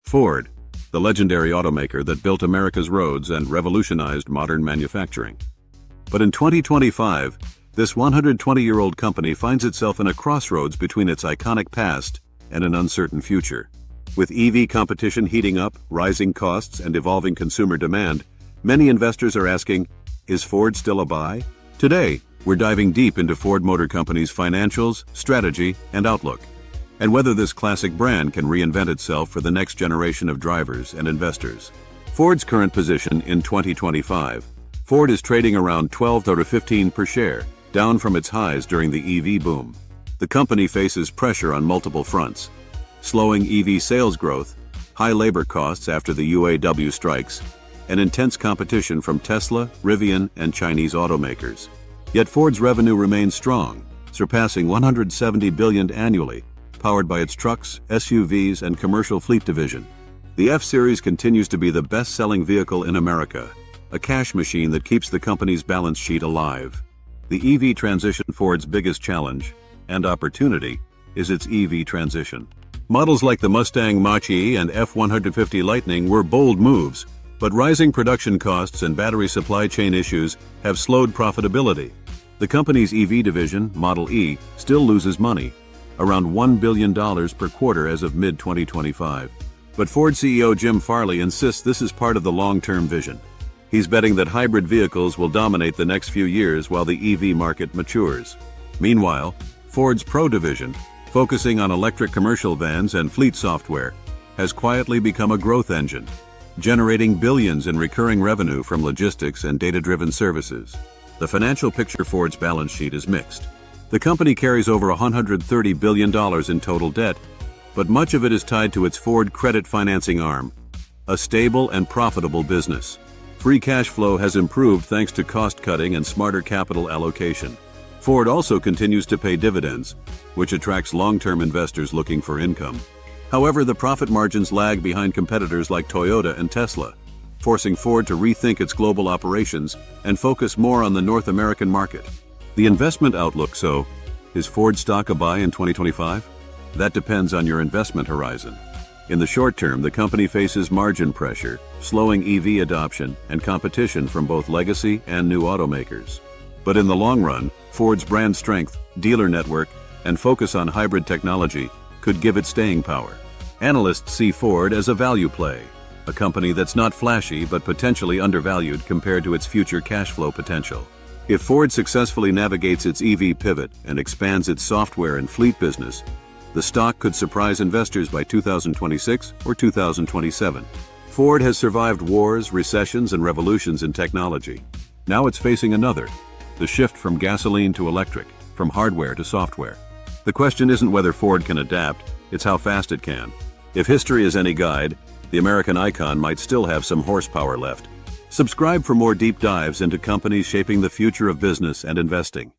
Ford, the legendary automaker that built America's roads and revolutionized modern manufacturing. But in 2025, this 120-year-old company finds itself in a crossroads between its iconic past and an uncertain future. With EV competition heating up, rising costs, and evolving consumer demand, many investors are asking, is Ford still a buy? Today, we're diving deep into Ford Motor Company's financials, strategy, and outlook, and whether this classic brand can reinvent itself for the next generation of drivers and investors. Ford's current position in 2025. Ford is trading around $12.15 per share, down from its highs during the EV boom. The company faces pressure on multiple fronts: slowing EV sales growth, high labor costs after the UAW strikes, and intense competition from Tesla, Rivian, and Chinese automakers. Yet Ford's revenue remains strong, surpassing $170 billion annually, powered by its trucks, SUVs, and commercial fleet division. The F-Series continues to be the best-selling vehicle in America, a cash machine that keeps the company's balance sheet alive. The EV transition. Ford's biggest challenge and opportunity is its EV transition. Models like the Mustang Mach-E and F-150 Lightning were bold moves, but rising production costs and battery supply chain issues have slowed profitability. The company's EV division, Model E, still loses money, around $1 billion per quarter as of mid-2025. But Ford CEO Jim Farley insists this is part of the long-term vision. He's betting that hybrid vehicles will dominate the next few years while the EV market matures. Meanwhile, Ford's Pro division, focusing on electric commercial vans and fleet software, has quietly become a growth engine, generating billions in recurring revenue from logistics and data-driven services. The financial picture. Ford's balance sheet is mixed. The company carries over $130 billion in total debt, but much of it is tied to its Ford credit financing arm, a stable and profitable business. Free cash flow has improved thanks to cost-cutting and smarter capital allocation. Ford also continues to pay dividends, which attracts long-term investors looking for income. However, the profit margins lag behind competitors like Toyota and Tesla, forcing Ford to rethink its global operations and focus more on the North American market. The investment outlook. So, is Ford stock a buy in 2025? That depends on your investment horizon. In the short term, the company faces margin pressure, slowing EV adoption, and competition from both legacy and new automakers. But in the long run, Ford's brand strength, dealer network, and focus on hybrid technology could give it staying power. Analysts see Ford as a value play, a company that's not flashy but potentially undervalued compared to its future cash flow potential. If Ford successfully navigates its EV pivot and expands its software and fleet business, the stock could surprise investors by 2026 or 2027. Ford has survived wars, recessions, and revolutions in technology. Now it's facing another: the shift from gasoline to electric, from hardware to software. The question isn't whether Ford can adapt, it's how fast it can. If history is any guide, the American icon might still have some horsepower left. Subscribe for more deep dives into companies shaping the future of business and investing.